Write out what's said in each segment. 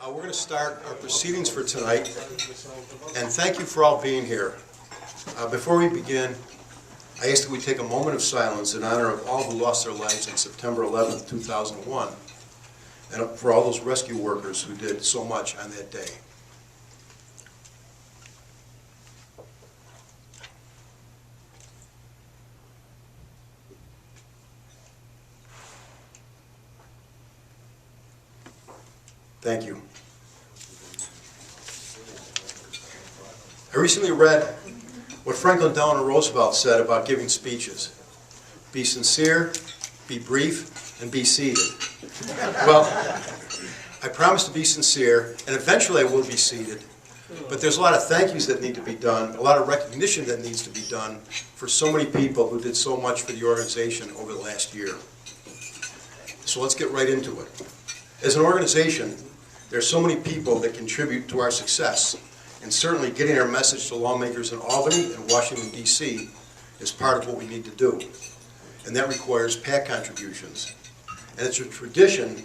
We're going to start our proceedings for tonight, and thank you for all being here. Before we begin, I ask that we take a moment of silence in honor of all who lost their lives on September 11th, 2001, and for all those rescue workers who did so much on that day. Thank you. I recently read what Franklin Delano Roosevelt said about giving speeches. Be sincere, be brief, and be seated. Well, I promise to be sincere, and eventually I will be seated, but there's a lot of thank yous that need to be done, a lot of recognition that needs to be done for so many people who did so much for the organization over the last year. So let's get right into it. As an organization, there's so many people that contribute to our success, and certainly getting our message to lawmakers in Albany and Washington, D.C. is part of what we need to do, and that requires PAC contributions. And it's a tradition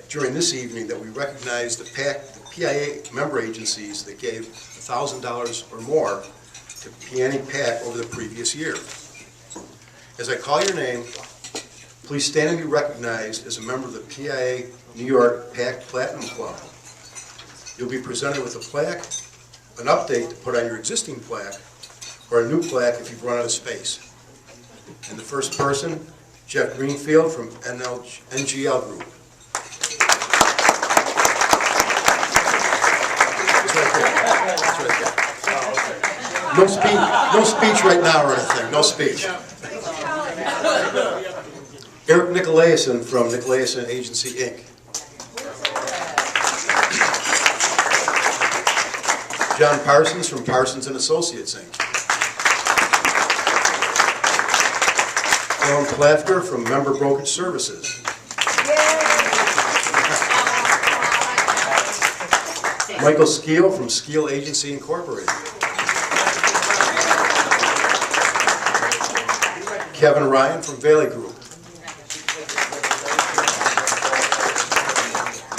during this evening that we recognize the PIA member agencies that gave $1,000 or more to PIANY PAC over the previous year. As I call your name, please stand and be recognized as a member of the PIA New York PAC Platinum Club. You'll be presented with a plaque, an update to put on your existing plaque, or a new plaque if you've run out of space. And the first person, Jeff Greenfield from NGL Group. It's right there. It's right there. No speech right now or anything. No speech. Eric Nicolaisen from Nicolaisen Agency, Inc. John Parsons from Parsons and Associates, Inc. Alan Plafter from Member Brokerage Services. Michael Skeel from Skeel Agency, Incorporated. Kevin Ryan from Bailey Group.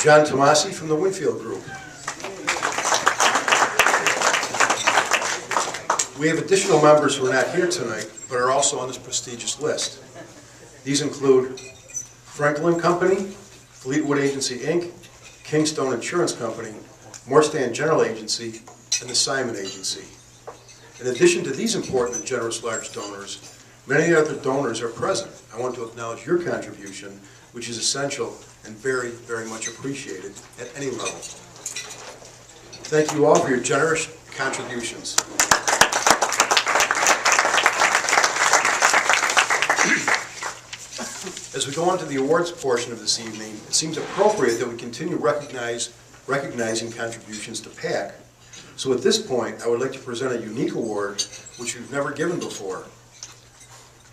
John Tomasi from the Winfield Group. We have additional members who are not here tonight, but are also on this prestigious list. These include Franklin Company, Fleetwood Agency, Inc., Kingstone Insurance Company, Morstan General Agency, and the Simon Agency. In addition to these important and generous large donors, many other donors are present. I want to acknowledge your contribution, which is essential and very, very much appreciated at any level. Thank you all for your generous contributions. As we go on to the awards portion of this evening, it seems appropriate that we continue recognizing contributions to PAC. So at this point, I would like to present a unique award which we've never given before.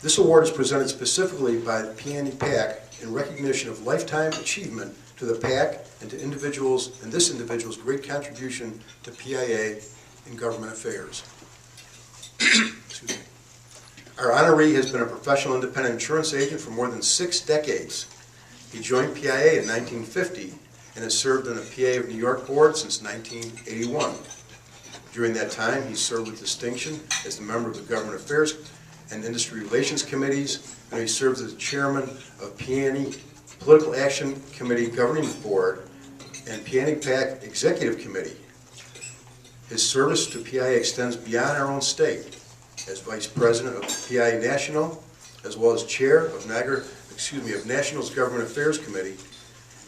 This award is presented specifically by the PIANY PAC in recognition of lifetime achievement to the PAC and to individuals, and this individual's great contribution to PIA in government affairs. Excuse me. Our honoree has been a professional independent insurance agent for more than 6 decades. He joined PIA in 1950 and has served on the PA of New York board since 1981. During that time, he served with distinction as the member of the Government Affairs and Industry Relations Committees, and he serves as chairman of PIANY Political Action Committee Governing Board and PIANY PAC Executive Committee. His service to PIA extends beyond our own state. As Vice President of PIA National, as well as Chair of National's Government Affairs Committee,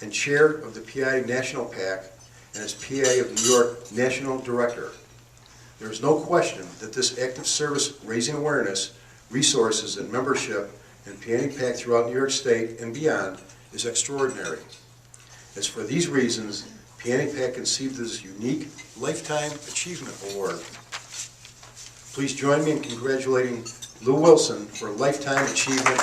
and Chair of the PIA National PAC, and as PA of New York National Director. There is no question that this active service raising awareness, resources, and membership in PIANY PAC throughout New York State and beyond is extraordinary. It's for these reasons PIANY PAC conceived this unique Lifetime Achievement Award. Please join me in congratulating Lou Wilson for Lifetime Achievement.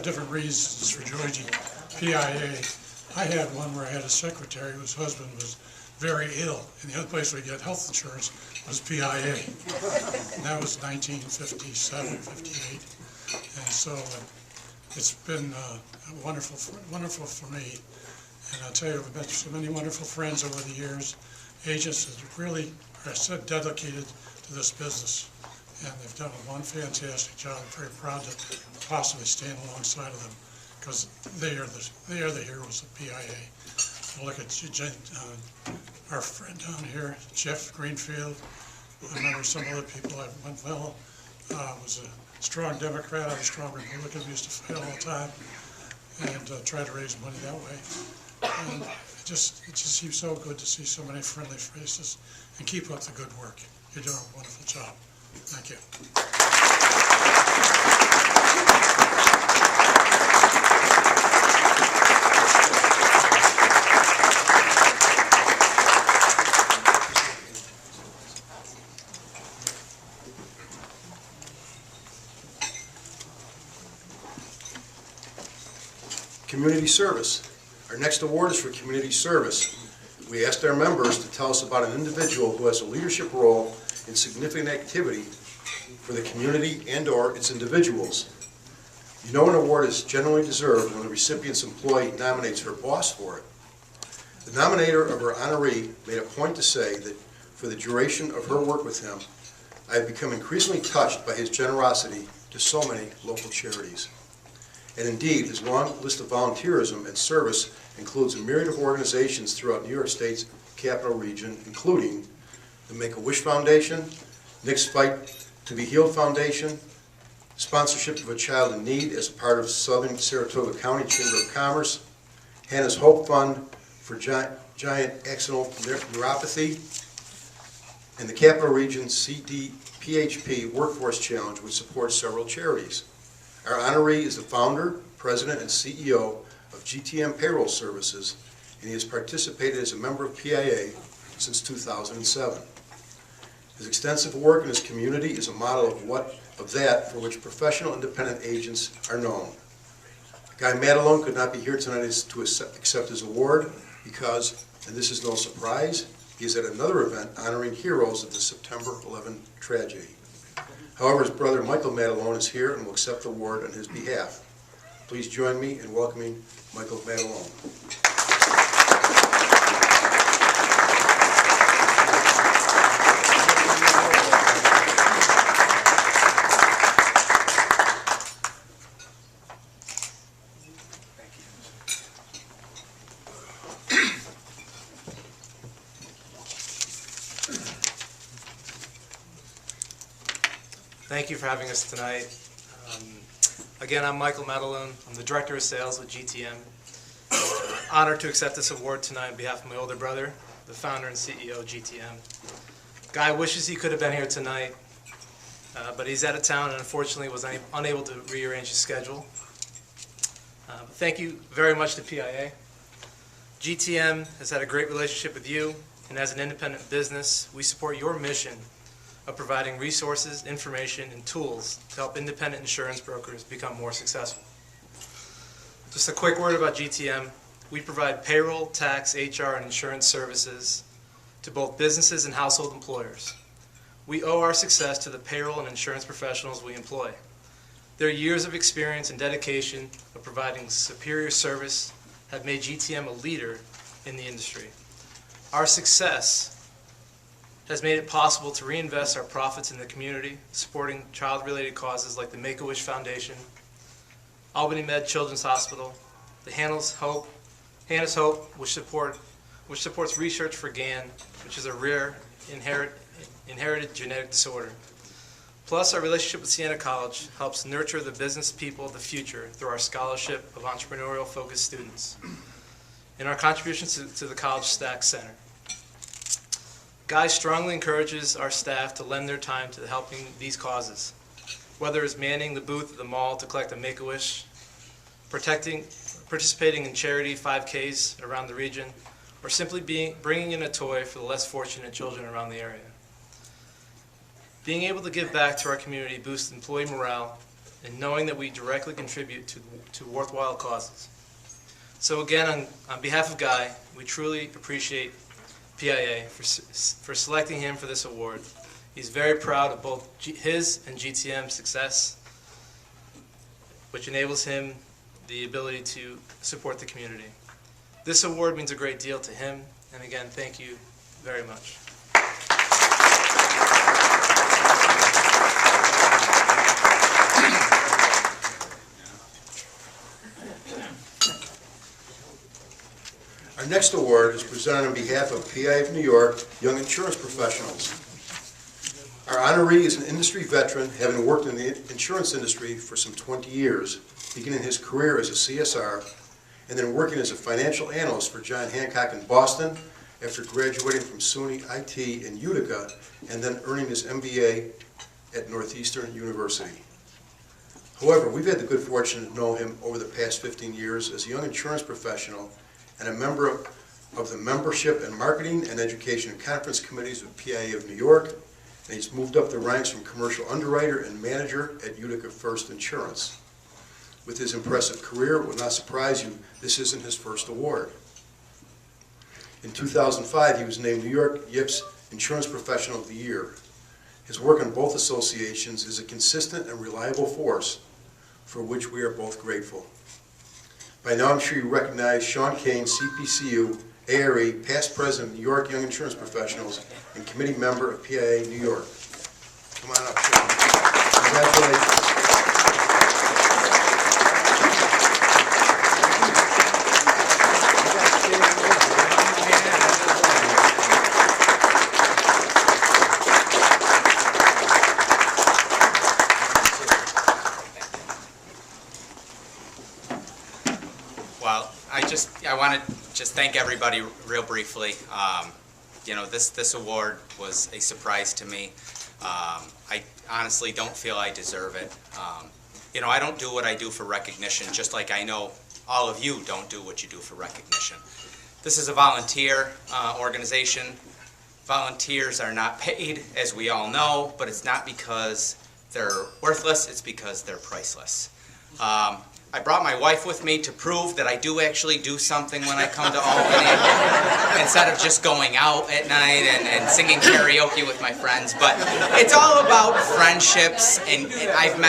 have different reasons for joining PIA. I had one where I had a secretary whose husband was very ill, and the other place we get health insurance was PIA. And that was 1957, 58. And so it's been wonderful for me. And I'll tell you, I've met so many wonderful friends over the years, agents that really are so dedicated to this business. And they've done one fantastic job. I'm very proud to possibly stand alongside of them, because they are the heroes of PIA. Look at our friend down here, Jeff Greenfield. I remember some other people. Well, was a strong Democrat. I was a strong Republican. We used to fight all the time and try to raise money that way. And it just seems so good to see so many friendly faces, and keep up the good work. You're doing a wonderful job. Thank you. Community service. Our next award is for community service. We asked our members to tell us about an individual who has a leadership role in significant activity for the community and/or its individuals. You know an award is generally deserved when the recipient's employee nominates her boss for it. The nominator of her honoree made a point to say that for the duration of her work with him, I have become increasingly touched by his generosity to so many local charities. And indeed, his long list of volunteerism and service includes a myriad of organizations throughout New York State's capital region, including the Make-A-Wish Foundation, Nick's Fight to Be Healed Foundation, sponsorship of a child in need as a part of Southern Saratoga County Chamber of Commerce, Hannah's Hope Fund for giant axonal neuropathy, and the capital region CDPHP Workforce Challenge, which supports several charities. Our honoree is the founder, president, and CEO of GTM Payroll Services, and he has participated as a member of PIA since 2007. His extensive work in his community is a model of that for which professional independent agents are known. Guy Matalone could not be here tonight to accept his award because, and this is no surprise, he is at another event honoring heroes of the September 11 tragedy. However, his brother Michael Matalone is here and will accept the award on his behalf. Please join me in welcoming Michael Matalone. Thank you for having us tonight. Again, I'm Michael Matalone. I'm the Director of Sales with GTM. Honored to accept this award tonight on behalf of my older brother, the founder and CEO of GTM. Guy wishes he could have been here tonight, but he's out of town and unfortunately was unable to rearrange his schedule. Thank you very much to PIA. GTM has had a great relationship with you, and as an independent business, we support your mission of providing resources, information, and tools to help independent insurance brokers become more successful. Just a quick word about GTM. We provide payroll, tax, HR, and insurance services to both businesses and household employers. We owe our success to the payroll and insurance professionals we employ. Their years of experience and dedication of providing superior service have made GTM a leader in the industry. Our success has made it possible to reinvest our profits in the community, supporting child-related causes like the Make-A-Wish Foundation, Albany Med Children's Hospital, the Hannah's Hope, which supports research for GAN, which is a rare inherited genetic disorder. Plus, our relationship with Siena College helps nurture the business people of the future through our scholarship of entrepreneurial-focused students and our contributions to the College Stack Center. Guy strongly encourages our staff to lend their time to helping these causes, whether it's manning the booth at the mall to collect a Make-A-Wish, participating in charity 5Ks around the region, or simply bringing in a toy for the less fortunate children around the area. Being able to give back to our community boosts employee morale and knowing that we directly contribute to worthwhile causes. So again, on behalf of Guy, we truly appreciate PIA for selecting him for this award. He's very proud of both his and GTM's success, which enables him the ability to support the community. This award means a great deal to him, and again, thank you very much. Our next award is presented on behalf of PIA of New York Young Insurance Professionals. Our honoree is an industry veteran, having worked in the insurance industry for some 20 years, beginning his career as a CSR, and then working as a financial analyst for John Hancock in Boston, after graduating from SUNY IT in Utica, and then earning his MBA at Northeastern University. However, we've had the good fortune to know him over the past 15 years as a young insurance professional and a member of the membership and marketing and education and conference committees of PIA of New York, and he's moved up the ranks from commercial underwriter and manager at Utica First Insurance. With his impressive career, it will not surprise you, this isn't his first award. In 2005, he was named New York Yips Insurance Professional of the Year. His work on both associations is a consistent and reliable force, for which we are both grateful. By now, I'm sure you recognize Sean Kane, CPCU, ARE, past president of New York Young Insurance Professionals, and committee member of PIA New York. Come on up, Sean. Congratulations. I want to just thank everybody real briefly. You know, this award was a surprise to me. I honestly don't feel I deserve it. You know, I don't do what I do for recognition, just like I know all of you don't do what you do for recognition. This is a volunteer organization. Volunteers are not paid, as we all know, but it's not because they're worthless, it's because they're priceless. I brought my wife with me to prove that I do actually do something when I come to Albany, instead of just going out at night and singing karaoke with my friends. But it's all about friendships, and I've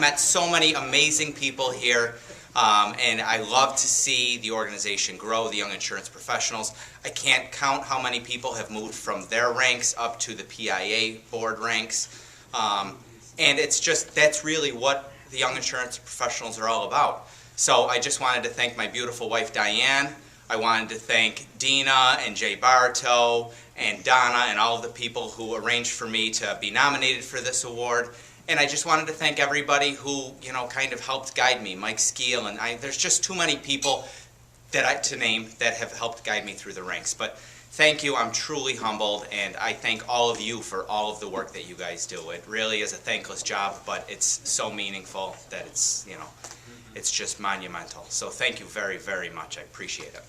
met so many amazing people here, and I love to see the organization grow, the Young Insurance Professionals. I can't count how many people have moved from their ranks up to the PIA board ranks, and it's just, that's really what the Young Insurance Professionals are all about. So I just wanted to thank my beautiful wife Diane. I wanted to thank Dina and Jay Bartow and Donna and all of the people who arranged for me to be nominated for this award. And I just wanted to thank everybody who, you know, kind of helped guide me. Mike Skeel, and there's just too many people to name that have helped guide me through the ranks. But thank you, I'm truly humbled, and I thank all of you for all of the work that you guys do. It really is a thankless job, but it's so meaningful that it's, you know, it's just monumental. So thank you very, very much. I appreciate it.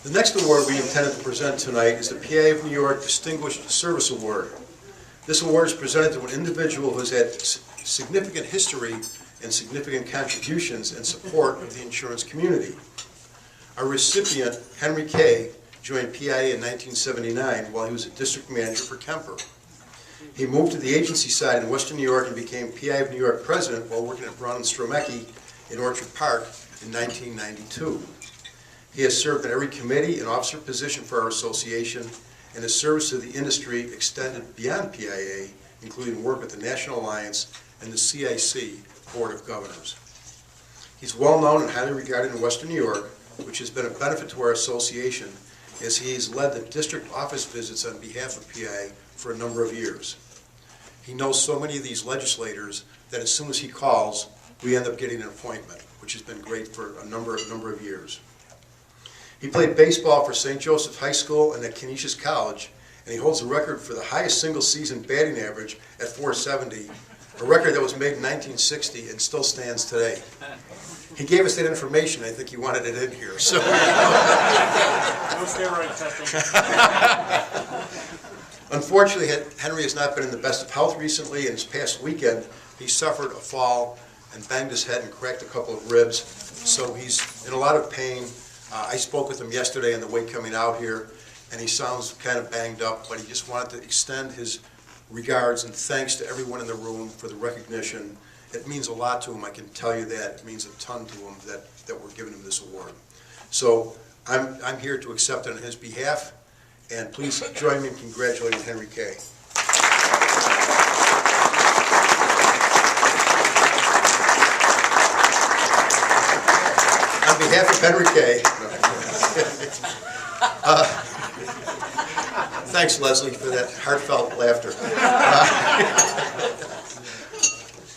The next award we intended to present tonight is the PIA of New York Distinguished Service Award. This award is presented to an individual who has had significant history and significant contributions in support of the insurance community. Our recipient, Henry Kay, joined PIA in 1979 while he was a district manager for Kemper. He moved to the agency side in Western New York and became PIA of New York president while working at Brown and Stromecki in Orchard Park in 1992. He has served in every committee and officer position for our association, and his service to the industry extended beyond PIA, including work with the National Alliance and the CIC Board of Governors. He's well known and highly regarded in Western New York, which has been a benefit to our association, as he has led the district office visits on behalf of PIA for a number of years. He knows so many of these legislators that as soon as he calls, we end up getting an appointment, which has been great for a number of years. He played baseball for St. Joseph High School and at Canisius College, and he holds the record for the highest single-season batting average at .470 a record that was made in 1960 and still stands today. He gave us that information. I think he wanted it in here. So. No steroid testing. Unfortunately, Henry has not been in the best of health recently, and this past weekend, he suffered a fall and banged his head and cracked a couple of ribs, so he's in a lot of pain. I spoke with him yesterday on the way coming out here, and he sounds kind of banged up, but he just wanted to extend his regards and thanks to everyone in the room for the recognition. It means a lot to him, I can tell you that. It means a ton to him that we're giving him this award. So I'm here to accept it on his behalf, and please join me in congratulating Henry Kay. On behalf of Henry Kay, thanks, Leslie, for that heartfelt laughter.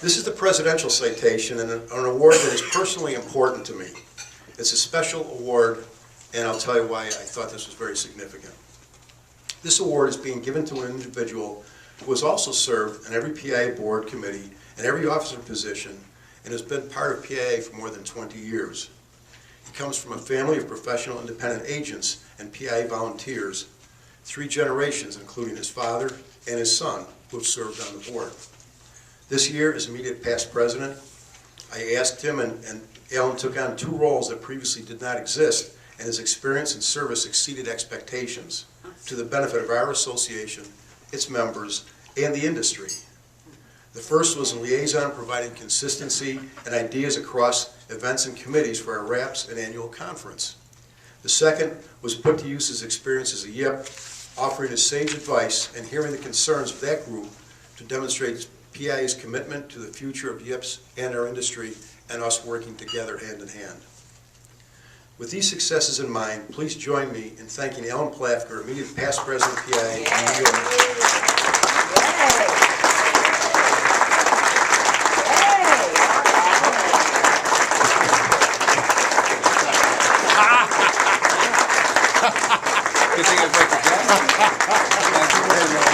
This is the presidential citation and an award that is personally important to me. It's a special award, and I'll tell you why I thought this was very significant. This award is being given to an individual who has also served on every PIA board committee and every officer position and has been part of PIA for more than 20 years. He comes from a family of professional independent agents and PIA volunteers, 3 generations, including his father and his son, who have served on the board. This year, as immediate past president, I asked him, and Alan took on 2 roles that previously did not exist, and his experience and service exceeded expectations to the benefit of our association, its members, and the industry. The first was a liaison providing consistency and ideas across events and committees for our RAPS and annual conference. The second was put to use his experience as a YIP, offering his sage advice and hearing the concerns of that group to demonstrate PIA's commitment to the future of YIPs and our industry and us working together hand in hand. With these successes in mind, please join me in thanking Alan Plafker, immediate past president of PIA in New York. Good thing I break the glass. Thank you very much.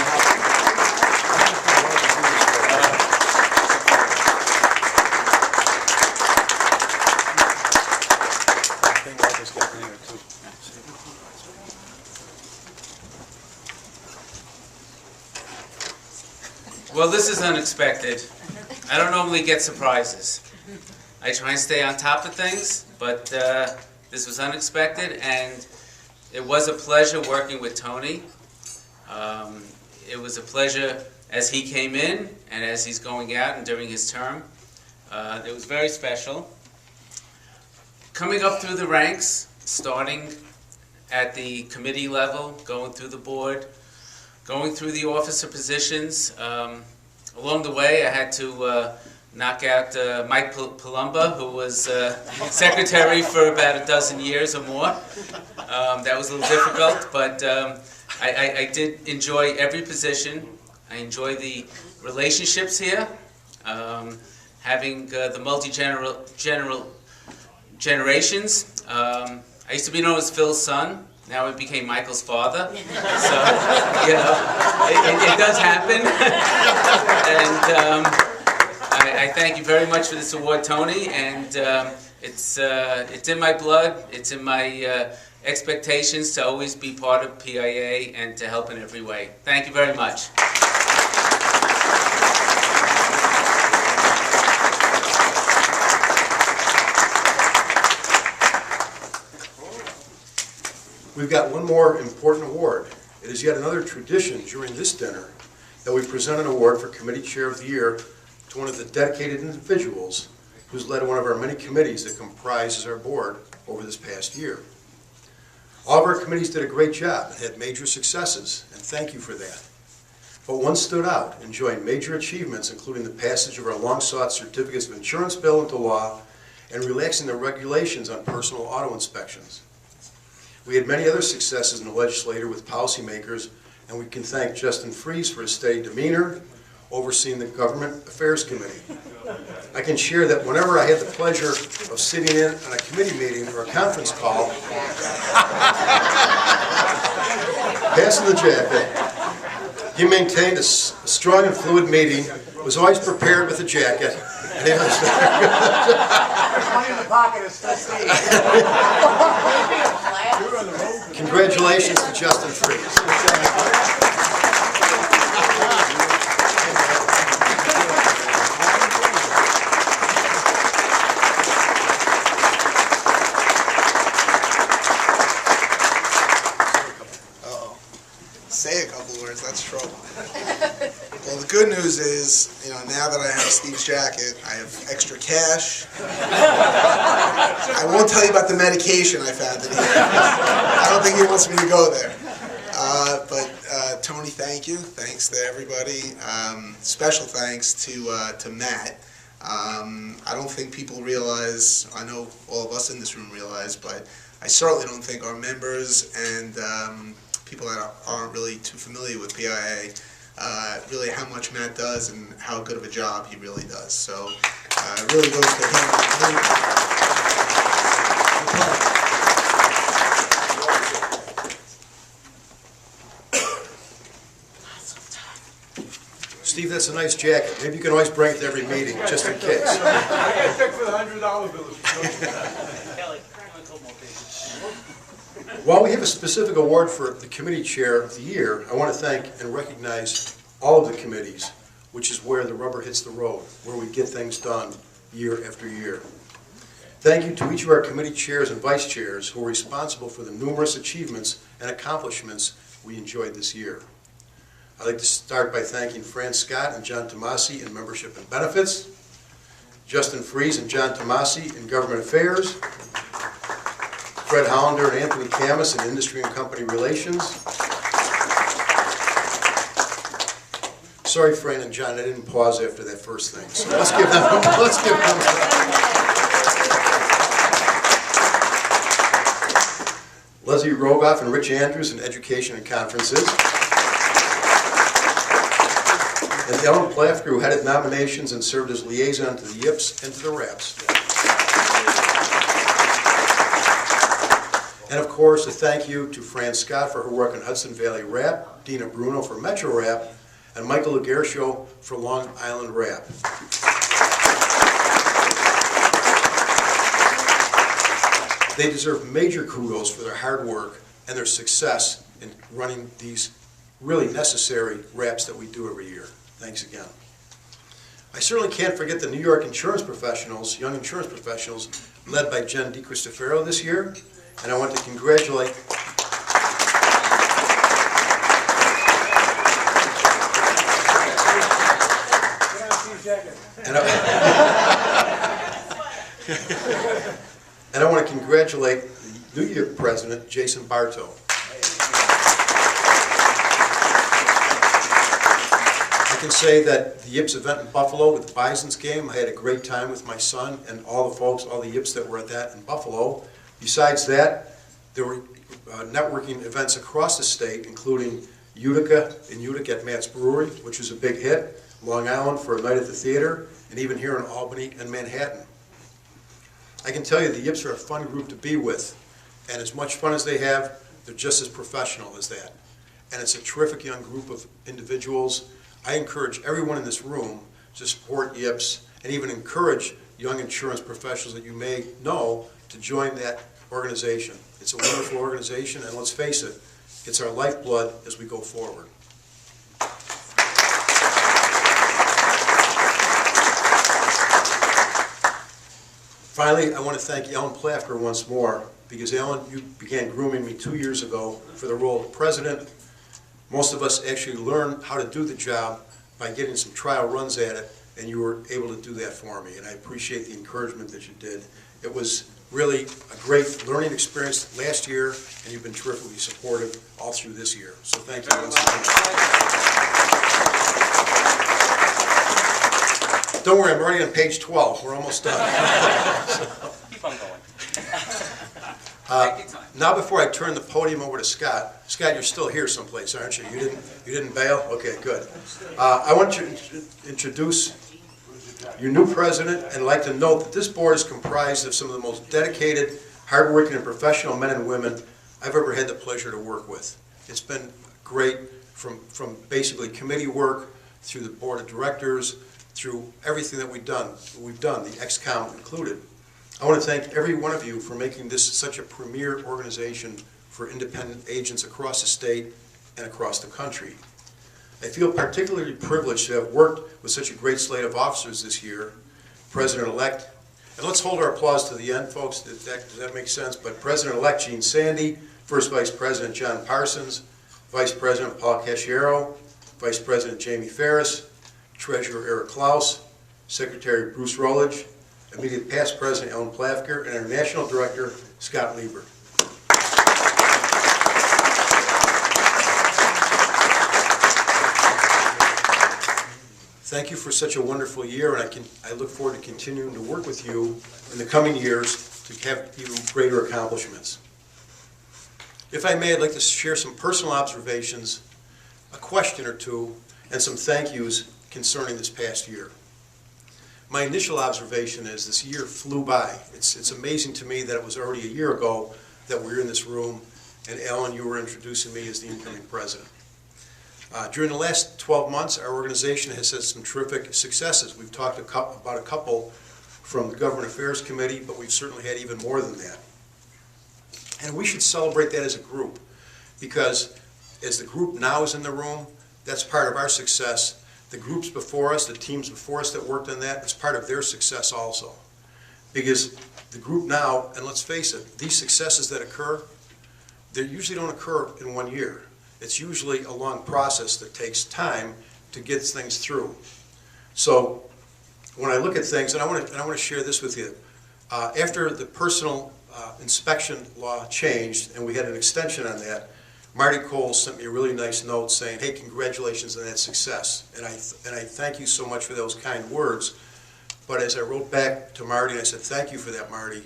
Well, this is unexpected. I don't normally get surprises. I try and stay on top of things, but this was unexpected, and it was a pleasure working with Tony. It was a pleasure as he came in and as he's going out and during his term. It was very special. Coming up through the ranks, starting at the committee level, going through the board, going through the officer positions. Along the way, I had to knock out Mike Palumba, who was secretary for about a dozen years or more. That was a little difficult, but I did enjoy every position. I enjoy the relationships here, having the generations. I used to be known as Phil's son. Now it became Michael's father. So, you know, it does happen. And I thank you very much for this award, Tony. And it's in my blood. It's in my expectations to always be part of PIA and to help in every way. Thank you very much. We've got one more important award. It is yet another tradition during this dinner that we present an award for Committee Chair of the Year to one of the dedicated individuals who's led one of our many committees that comprises our board over this past year. All of our committees did a great job and had major successes, and thank you for that. But one stood out, enjoying major achievements, including the passage of our long-sought certificates of insurance bill into law and relaxing the regulations on personal auto inspections. We had many other successes in the legislature with policymakers, and we can thank Justin Fries for his steady demeanor, overseeing the Government Affairs Committee. I can share that whenever I had the pleasure of sitting in on a committee meeting or a conference call, passing the jacket, he maintained a strong and fluid meeting was always prepared with a jacket. And it was- Money in the pocket is still Steve. Congratulations to Justin Fries. Say a couple words, that's trouble. Well, the good news is, now that I have Steve's jacket, I have extra cash. I won't tell you about the medication I found in here. I don't think he wants me to go there. But Tony, thank you. Thanks to everybody. Special thanks to Matt. I don't think people realize, I know all of us in this room realize, but I certainly don't think our members and people that aren't really too familiar with PIA, really how much Matt does and how good of a job he really does. So it really goes to him. Steve, that's a nice jacket. Maybe you can always bring it to every meeting, just in case. I got a check for the $100 bill. While we have a specific award for the Committee Chair of the Year, I want to thank and recognize all of the committees, which is where the rubber hits the road, where we get things done year after year. Thank you to each of our committee chairs and vice chairs who are responsible for the numerous achievements and accomplishments we enjoyed this year. I'd like to start by thanking Fran Scott and John Tomasi in Membership and Benefits, Justin Fries and John Tomasi in Government Affairs, Fred Hollander and Anthony Camus in Industry and Company Relations. Sorry, Fran and John, I didn't pause after that first thing. So let's give them. Leslie Rogoff and Rich Andrews in Education and Conferences. And Ellen Plafker, who headed nominations and served as liaison to the YIPS and to the RAPS. And of course, a thank you to Fran Scott for her work on Hudson Valley RAP, Dina Bruno for Metro RAP, and Michael Lagershow for Long Island RAP. They deserve major kudos for their hard work and their success in running these really necessary RAPs that we do every year. Thanks again. I certainly can't forget the New York insurance professionals, young insurance professionals, led by Jen DiCristofaro this year. And I want to congratulate and I want to congratulate the New York president, Jason Bartow. I can say that the YIPS event in Buffalo with the Bison's game, I had a great time with my son and all the folks, all the YIPS that were at that in Buffalo. Besides that, there were networking events across the state, including Utica at Matt's Brewery, which was a big hit, Long Island for a night at the theater, and even here in Albany and Manhattan. I can tell you the YIPS are a fun group to be with, and as much fun as they have, they're just as professional as that. And it's a terrific young group of individuals. I encourage everyone in this room to support YIPS and even encourage young insurance professionals that you may know to join that organization. It's a wonderful organization, and let's face it, it's our lifeblood as we go forward. Finally, I want to thank Ellen Plafker once more, because Ellen, you began grooming me 2 years ago for the role of president. Most of us actually learned how to do the job by getting some trial runs at it, and you were able to do that for me, and I appreciate the encouragement that you did. It was really a great learning experience last year, and you've been terrifically supportive all through this year. So thank you once again. Don't worry, I'm already on page 12. We're almost done. Keep on going. Now, before I turn the podium over to Scott, Scott, you're still here someplace, aren't you? You didn't bail? Okay, good. I want to introduce your new president, and I'd like to note that this board is comprised of some of the most dedicated, hardworking, and professional men and women I've ever had the pleasure to work with. It's been great from basically committee work through the board of directors through everything that we've done, the ex-com included. I want to thank every one of you for making this such a premier organization for independent agents across the state and across the country. I feel particularly privileged to have worked with such a great slate of officers this year, President-elect, and let's hold our applause to the end, folks, does that make sense? But President-elect Gene Sandy, First Vice President John Parsons, Vice President Paul Casciero, Vice President Jamie Ferris, Treasurer Eric Klaus, Secretary Bruce Rowledge, immediate past President Ellen Plafker, and our National Director Scott Lieber. Thank you for such a wonderful year, and I look forward to continuing to work with you in the coming years to have even greater accomplishments. If I may, I'd like to share some personal observations, a question or two, and some thank yous concerning this past year. My initial observation is this year flew by. It's amazing to me that it was already a year ago that we were in this room, and Alan, you were introducing me as the incoming president. During the last 12 months, our organization has had some terrific successes. We've talked about a couple from the Government Affairs Committee, but we've certainly had even more than that. And we should celebrate that as a group, because as the group now is in the room, that's part of our success. The groups before us, the teams before us that worked on that, it's part of their success also. Because the group now, and let's face it, these successes that occur, they usually don't occur in 1 year. It's usually a long process that takes time to get things through. So when I look at things, and I want to share this with you, after the personal inspection law changed and we had an extension on that, Marty Cole sent me a really nice note saying, hey, congratulations on that success. And I thank you so much for those kind words. But as I wrote back to Marty, I said, thank you for that, Marty.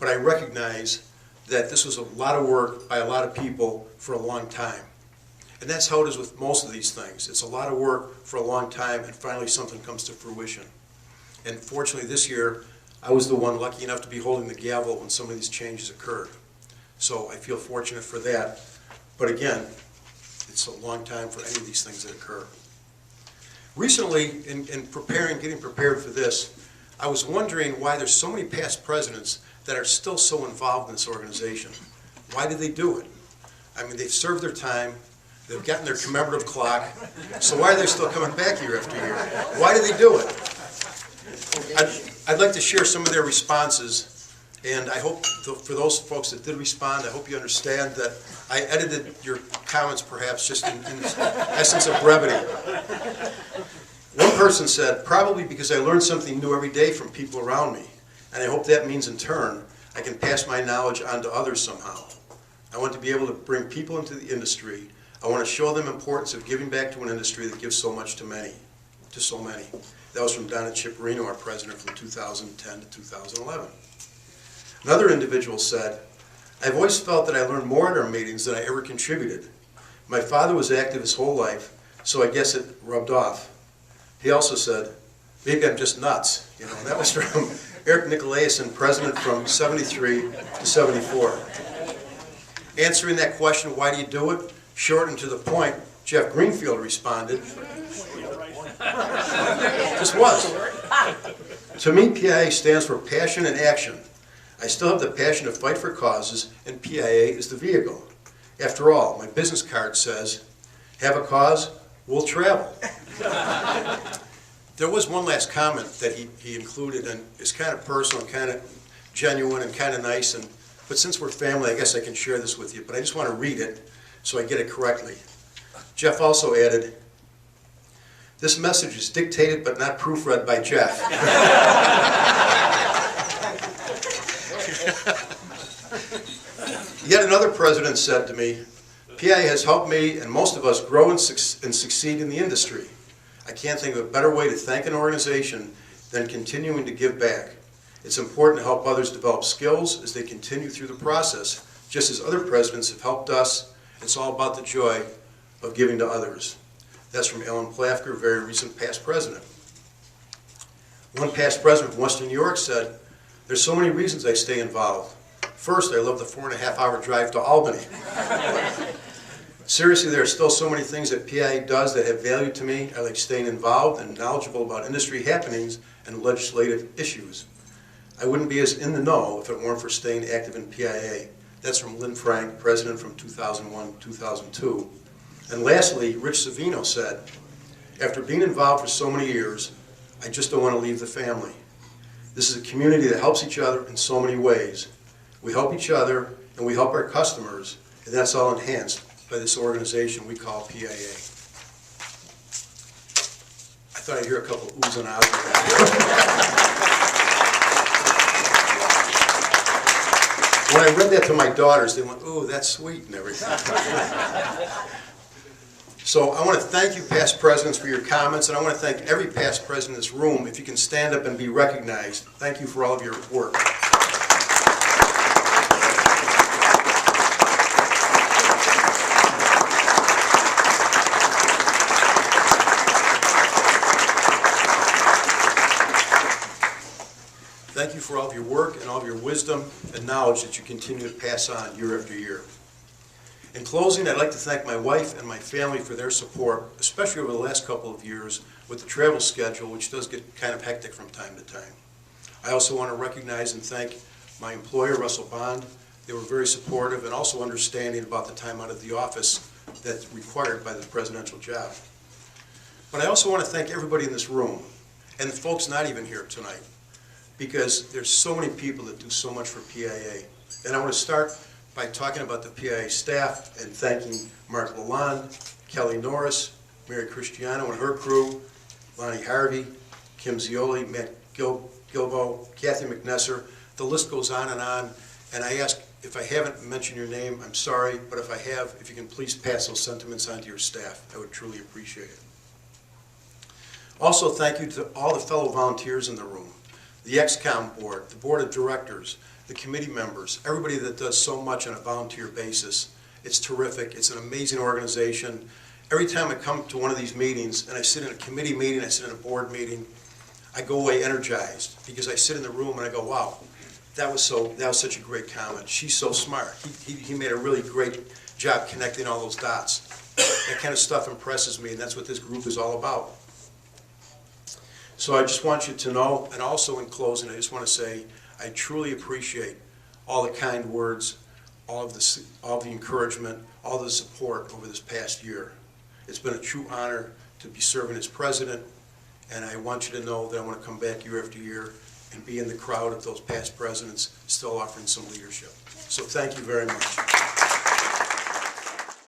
But I recognize that this was a lot of work by a lot of people for a long time. And that's how it is with most of these things. It's a lot of work for a long time, and finally something comes to fruition. And fortunately this year, I was the one lucky enough to be holding the gavel when some of these changes occurred. So I feel fortunate for that. But again, it's a long time for any of these things that occur. Recently, in getting prepared for this, I was wondering why there's so many past presidents that are still so involved in this organization. Why did they do it? I mean, they've served their time. They've gotten their commemorative clock, so why are they still coming back year after year? Why do they do it? I'd like to share some of their responses, and I hope for those folks that did respond, I hope you understand that I edited your comments perhaps just in essence of brevity. One person said, probably because I learn something new every day from people around me, and I hope that means in turn I can pass my knowledge on to others somehow. I want to be able to bring people into the industry. I want to show them the importance of giving back to an industry that gives so much to so many. That was from Donna Chipperino, our president, from 2010 to 2011. Another individual said, I've always felt that I learned more at our meetings than I ever contributed. My father was active his whole life, so I guess it rubbed off. He also said, maybe I'm just nuts. You know, that was from Eric Nicolaisen, president from 73 to 74. Answering that question, why do you do it? Short and to the point, Jeff Greenfield responded, just was. To me, PIA stands for passion and action. I still have the passion to fight for causes, and PIA is the vehicle. After all, my business card says, have a cause, we'll travel. There was one last comment that he included, and it's kind of personal, kind of genuine, and kind of nice, but since we're family, I guess I can share this with you, but I just want to read it so I get it correctly. Jeff also added, this message is dictated but not proofread by Jeff. Yet another president said to me, PIA has helped me and most of us grow and succeed in the industry. I can't think of a better way to thank an organization than continuing to give back. It's important to help others develop skills as they continue through the process, just as other presidents have helped us. It's all about the joy of giving to others. That's from Ellen Plafker, very recent past president. One past president from Western New York said, there's so many reasons I stay involved. First, I love the 4.5-hour drive to Albany. Seriously, there are still so many things that PIA does that have value to me. I like staying involved and knowledgeable about industry happenings and legislative issues. I wouldn't be as in the know if it weren't for staying active in PIA. That's from Lynn Frank, president from 2001-2002. And lastly, Rich Savino said, after being involved for so many years, I just don't want to leave the family. This is a community that helps each other in so many ways. We help each other and we help our customers, and that's all enhanced by this organization we call PIA. I thought I'd hear a couple of oohs and ahs with that. When I read that to my daughters, they went, "Ooh, that's sweet," and everything. So I want to thank you, past presidents, for your comments, and I want to thank every past president in this room. If you can stand up and be recognized, thank you for all of your work. Thank you for all of your work and all of your wisdom and knowledge that you continue to pass on year after year. In closing, I'd like to thank my wife and my family for their support, especially over the last couple of years with the travel schedule, which does get kind of hectic from time to time. I also want to recognize and thank my employer, Russell Bond. They were very supportive and also understanding about the time out of the office that's required by the presidential job. But I also want to thank everybody in this room and the folks not even here tonight, because there's so many people that do so much for PIA. And I want to start by talking about the PIA staff and thanking Mark Lalonde, Kelly Norris, Mary Cristiano and her crew, Lonnie Harvey, Kim Zioli, Matt Gilbo, Kathy McNesser. The list goes on, and I ask, if I haven't mentioned your name, I'm sorry, but if I have, if you can please pass those sentiments on to your staff, I would truly appreciate it. Also, thank you to all the fellow volunteers in the room, the ExCom board, the board of directors, the committee members, everybody that does so much on a volunteer basis. It's terrific. It's an amazing organization. Every time I come to one of these meetings, and I sit in a committee meeting, I sit in a board meeting, I go away energized, because I sit in the room and I go, wow, that was such a great comment. She's so smart. He made a really great job connecting all those dots. That kind of stuff impresses me, and that's what this group is all about. So I just want you to know, and also in closing, I just want to say I truly appreciate all the kind words, all of the encouragement, all the support over this past year. It's been a true honor to be serving as president, and I want you to know that I want to come back year after year and be in the crowd of those past presidents still offering some leadership. So thank you very much.